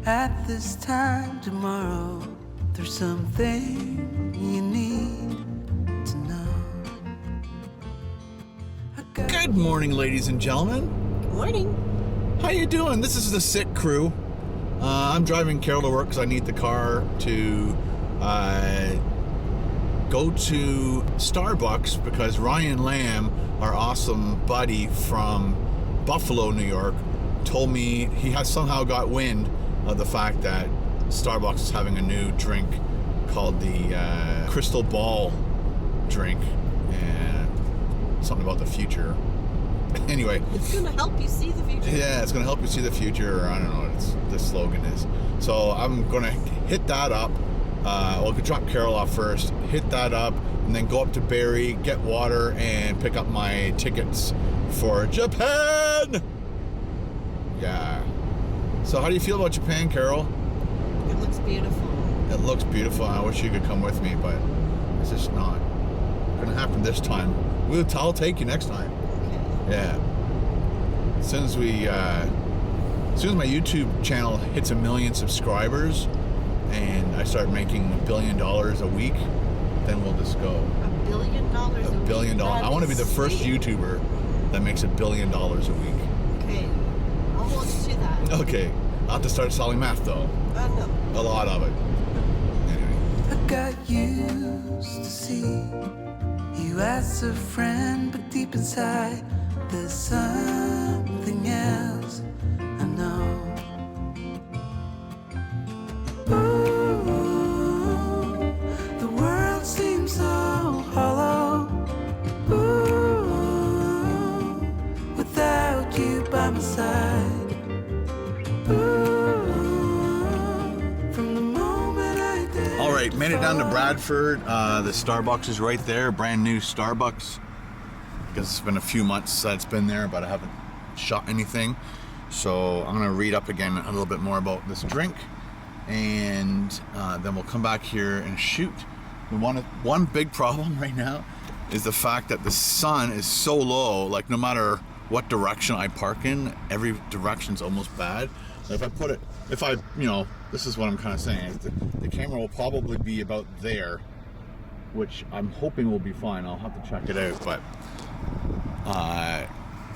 At this time tomorrow, there's something you need to know. Good morning, ladies and gentlemen. Good morning. How you doing? This is the sick crew. I'm driving Carol to work because I need the car to go to Starbucks because Ryan Lamb, our awesome buddy from Buffalo, New York, told me he has somehow got wind of the fact that Starbucks is having a new drink called the Crystal Ball drink, and something about the future. Anyway, it's gonna help you see the future. Yeah, it's gonna help you see the future, or I don't know what the slogan is. So I'm gonna hit that up. Well, I could drop Carol off first, hit that up, and then go up to Barrie, get water, and pick up my tickets for Japan. Yeah. So how do you feel about Japan, Carol? It looks beautiful. It looks beautiful. I wish you could come with me, but it's just not gonna happen this time. I'll take you next time. Okay. Yeah. As soon as my YouTube channel hits 1 million subscribers and I start making $1 billion a week, then we'll just go. $1 billion a week? $1 billion. I want to be the first YouTuber that makes $1 billion a week. Okay. I'll hold you to that. Okay. I'll have to start selling meth though. No. A lot of it. Anyway. I got used to see you as a friend, but deep inside there's something else I know. Ooh, the world seems so hollow. Ooh, without you by my side. Ooh, from the moment I did. All right, made it down to Bradford. The Starbucks is right there, brand new Starbucks. I guess it's been a few months that it's been there, but I haven't shot anything. So I'm gonna read up again a little bit more about this drink, and then we'll come back here and shoot. One big problem right now is the fact that the sun is so low, like no matter what direction I park in, every direction's almost bad. If this is what I'm kind of saying. The camera will probably be about there, which I'm hoping will be fine. I'll have to check it out, but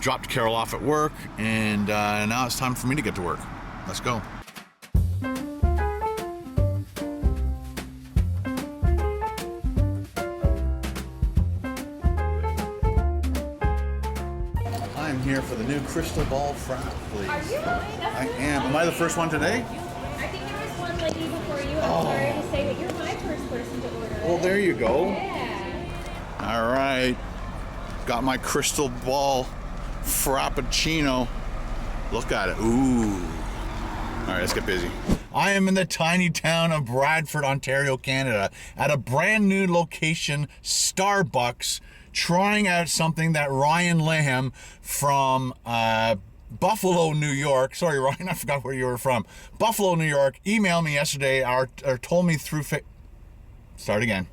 dropped Carol off at work, and now it's time for me to get to work. Let's go. I'm here for the new Crystal Ball Frap, please. Are you? I am. Am I the first one today? I think there was one lady before you. I'm sorry to say, but you're my first person to order it. Well, there you go. Yeah. All right. Got my Crystal Ball Frappuccino. Look at it. Ooh. All right, let's get busy. I am in the tiny town of Bradford, Ontario, Canada, at a brand new location, Starbucks, trying out something that Ryan Lamb from Buffalo, New York. Sorry, Ryan, I forgot where you were from. Buffalo, New York. Emailed me yesterday or told me through... Start again.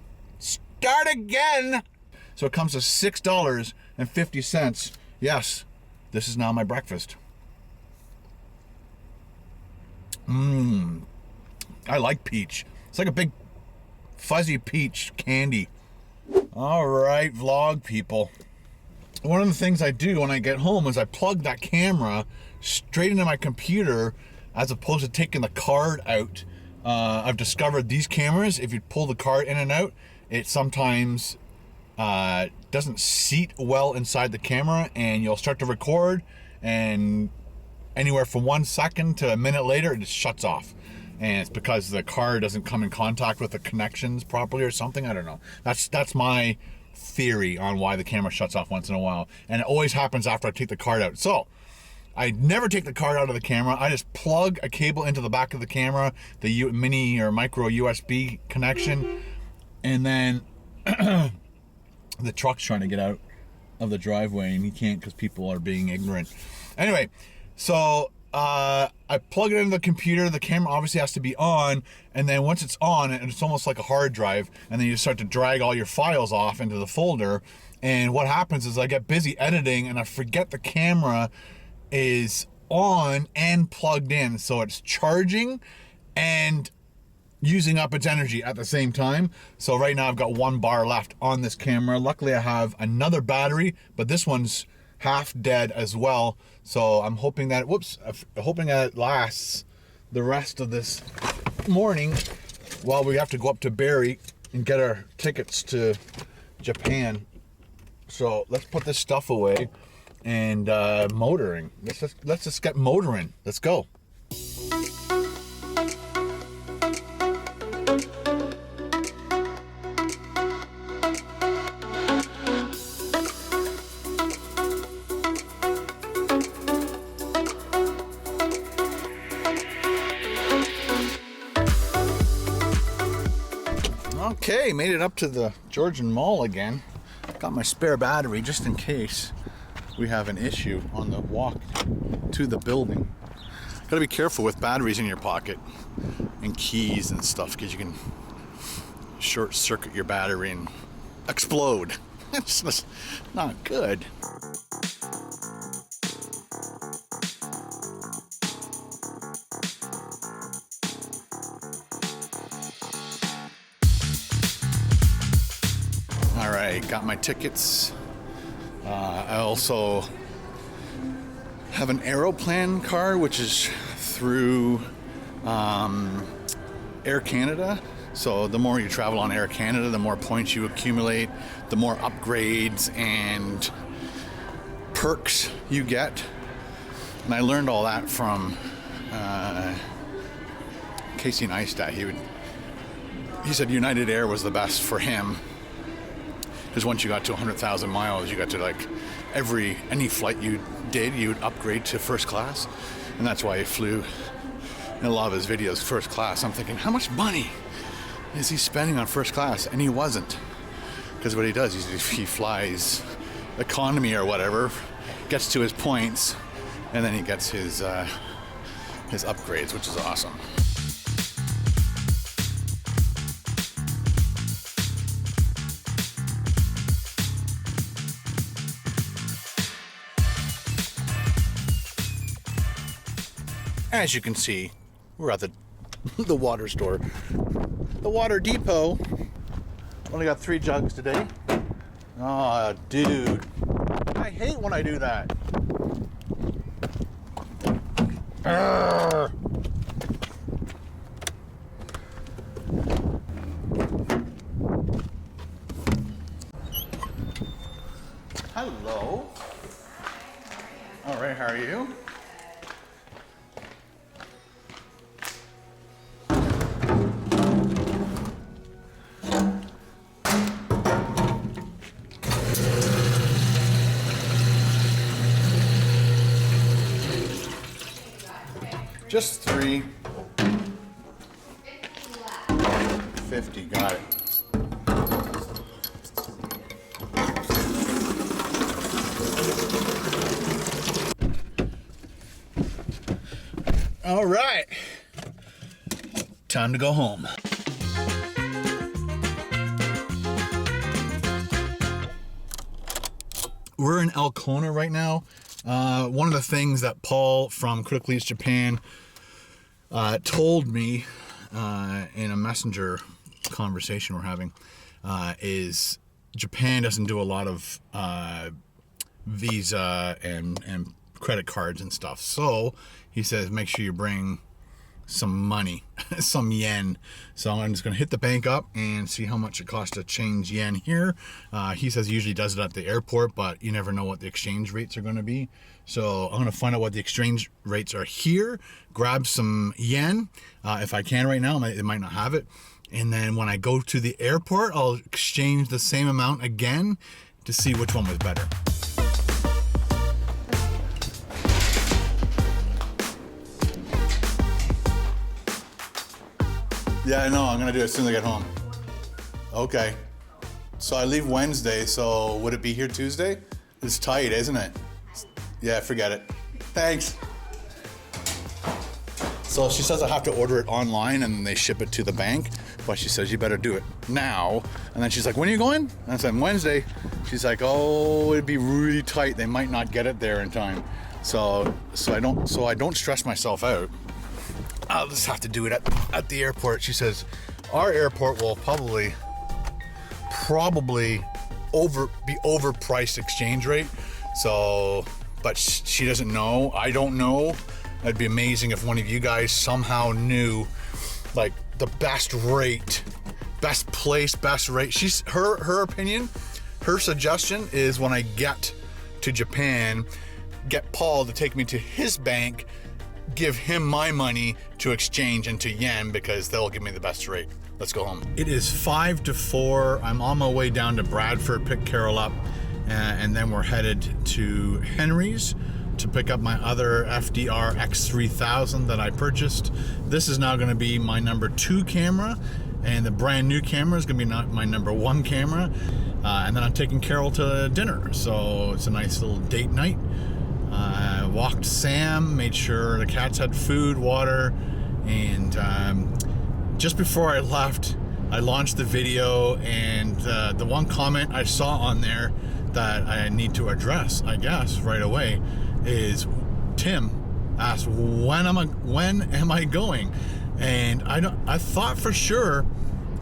So it comes to $6.50. Yes, this is now my breakfast. I like peach. It's like a big fuzzy peach candy. All right, vlog people. One of the things I do when I get home is I plug that camera straight into my computer as opposed to taking the card out. I've discovered these cameras, if you pull the card in and out, it sometimes doesn't seat well inside the camera, and you'll start to record, and anywhere from 1 second to a minute later, it just shuts off. And it's because the card doesn't come in contact with the connections properly or something. I don't know. That's my theory on why the camera shuts off once in a while. And it always happens after I take the card out. So I never take the card out of the camera. I just plug a cable into the back of the camera, the mini or micro USB connection, and then the truck's trying to get out of the driveway, and he can't because people are being ignorant. Anyway, so I plug it into the computer. The camera obviously has to be on, and then once it's on, it's almost like a hard drive, and then you start to drag all your files off into the folder. And what happens is I get busy editing, and I forget the camera is on and plugged in, so it's charging and using up its energy at the same time. So right now I've got 1 bar left on this camera. Luckily I have another battery, but this one's half dead as well. So I'm hoping that, hoping that it lasts the rest of this morning while we have to go up to Barrie and get our tickets to Japan. So let's put this stuff away and motoring. Let's just get motoring. Let's go. Okay, made it up to the Georgian Mall again. Got my spare battery just in case we have an issue on the walk to the building. Gotta be careful with batteries in your pocket and keys and stuff, because you can short circuit your battery and explode. It's just not good. All right, got my tickets. I also have an Aeroplan card, which is through Air Canada. So the more you travel on Air Canada, the more points you accumulate, the more upgrades and perks you get. And I learned all that from Casey Neistat. He said United Air was the best for him, because once you got to 100,000 miles, you got to, like, any flight you did, you'd upgrade to first class. And that's why he flew in a lot of his videos first class. I'm thinking, how much money is he spending on first class? And he wasn't, because what he does is he flies economy or whatever, gets to his points, and then he gets his upgrades, which is awesome. As you can see, we're at the water store. The water depot. Only got 3 jugs today. Oh, dude. I hate when I do that. Arrgh. Hello. All right, how are you? Just 3. 50, got it. All right. Time to go home. We're in Elkona right now. One of the things that Paul from Critically Eats Japan told me in a messenger conversation we're having is Japan doesn't do a lot of Visa and credit cards and stuff. So he says make sure you bring some money, some yen. So I'm just going to hit the bank up and see how much it costs to change yen here. He says he usually does it at the airport, but you never know what the exchange rates are going to be. So I'm going to find out what the exchange rates are here, grab some yen if I can right now. It might not have it. And then when I go to the airport, I'll exchange the same amount again to see which one was better. Yeah, I know. I'm going to do it as soon as I get home. Okay. So I leave Wednesday, so would it be here Tuesday? It's tight, isn't it? Yeah, forget it. Thanks. So she says I have to order it online and they ship it to the bank. But she says you better do it now. And then she's like, when are you going? And I said, Wednesday. She's like, oh, it'd be really tight. They might not get it there in time. So I don't stress myself out. I'll just have to do it at the airport. She says our airport will probably be overpriced exchange rate. So, but she doesn't know. I don't know. It'd be amazing if one of you guys somehow knew like the best rate, best place, best rate. Her opinion, her suggestion is when I get to Japan, get Paul to take me to his bank, give him my money to exchange into yen because they'll give me the best rate. Let's go home. It is 5 to 4. I'm on my way down to Bradford, pick Carol up, and then we're headed to Henry's to pick up my other FDR X3000 that I purchased. This is now going to be my number 2 camera, and the brand new camera is going to be my number 1 camera. And then I'm taking Carol to dinner, so it's a nice little date night. Walked Sam, made sure the cats had food, water, and just before I left, I launched the video, and the one comment I saw on there that I need to address, I guess, right away, is Tim asked, when am I going? And I thought for sure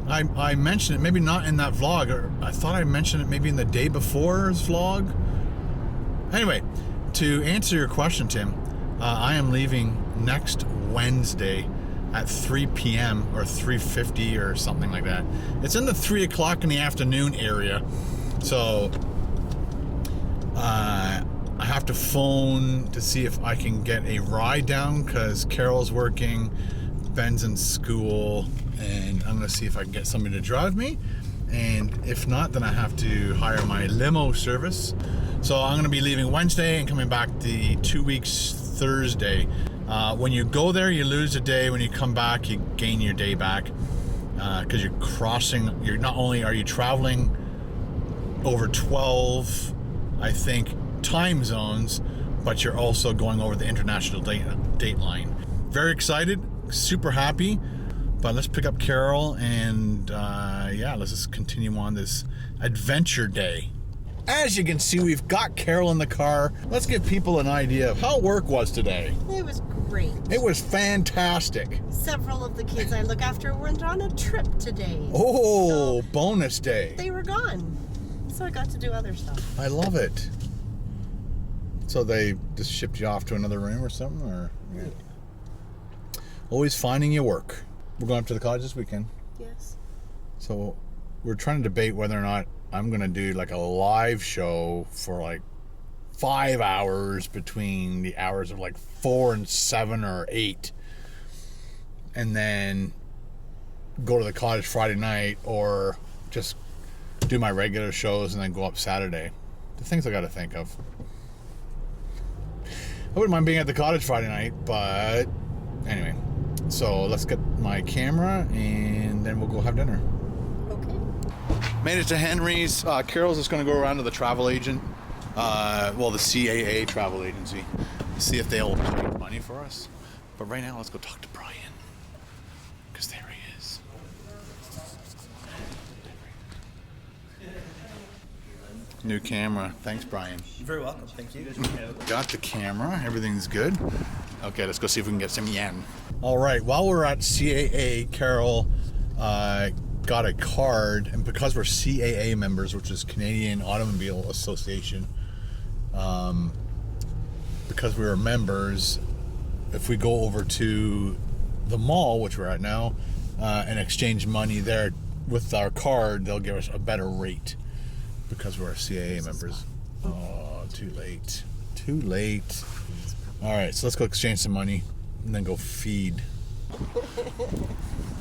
I mentioned it, maybe not in that vlog, or I thought I mentioned it maybe in the day before's vlog. Anyway, to answer your question, Tim, I am leaving next Wednesday at 3 p.m. or 3:50 or something like that. It's in the 3 o'clock in the afternoon area. So I have to phone to see if I can get a ride down because Carol's working, Ben's in school, and I'm going to see if I can get somebody to drive me. And if not, then I have to hire my limo service. So I'm going to be leaving Wednesday and coming back the 2 weeks Thursday. When you go there, you lose a day. When you come back, you gain your day back because you're crossing. You're not only are you traveling over 12, I think, time zones, but you're also going over the international date line. Very excited, super happy. But let's pick up Carol and yeah, let's just continue on this adventure day. As you can see, we've got Carol in the car. Let's give people an idea of how work was today. It was great. It was fantastic. Several of the kids I look after went on a trip today. Oh, So bonus day. they were gone. So I got to do other stuff. I love it. So they just shipped you off to another room or something? Or yeah. Always finding your work. We're going up to the cottage this weekend. Yes. So we're trying to debate whether or not I'm going to do like a live show for like 5 hours between the hours of like 4 and 7 or 8. And then go to the cottage Friday night, or just do my regular shows and then go up Saturday. The things I got to think of. I wouldn't mind being at the cottage Friday night, but anyway. So let's get my camera and then we'll go have dinner. Okay. Made it to Henry's. Carol's just going to go around to the travel agent, well, the CAA travel agency, see if they'll take money for us. But right now, let's go talk to Brian, because there he is. New camera. Thanks, Brian. You're very welcome. Thank you. Got the camera. Everything's good. Okay, let's go see if we can get some yen. All right, while we're at CAA, Carol got a card, and because we're CAA members, which is Canadian Automobile Association, because we were members, if we go over to the mall, which we're at now, and exchange money there with our card, they'll give us a better rate because we're CAA members. Oh, too late. Too late. All right, so let's go exchange some money and then go feed.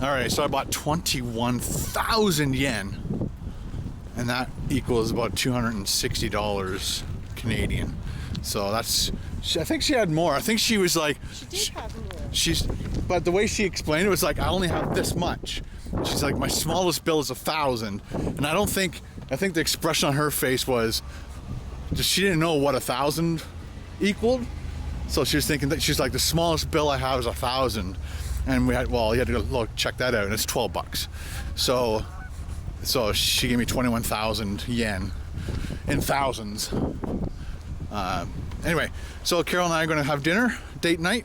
All right, so I bought 21,000 yen, and that equals about $260 Canadian. So that's, I think she had more. I think she was like, She did have more. but the way she explained it was like, I only have this much. She's like, my smallest bill is 1,000, and I think the expression on her face was, just she didn't know what 1,000 equaled. So she was thinking that she's like, the smallest bill I have is 1,000, and you had to go look, check that out, and it's $12. So she gave me 21,000 yen in thousands, Anyway, so Carol and I are going to have dinner, date night.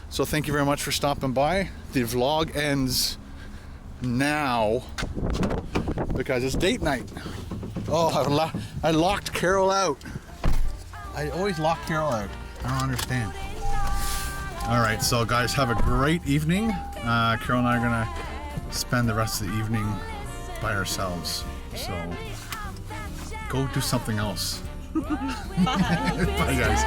So thank you very much for stopping by. The vlog ends now because it's date night. Oh, I locked Carol out. I always lock Carol out. I don't understand. All right, so guys, have a great evening. Carol and I are gonna spend the rest of the evening by ourselves. So go do something else. Bye guys.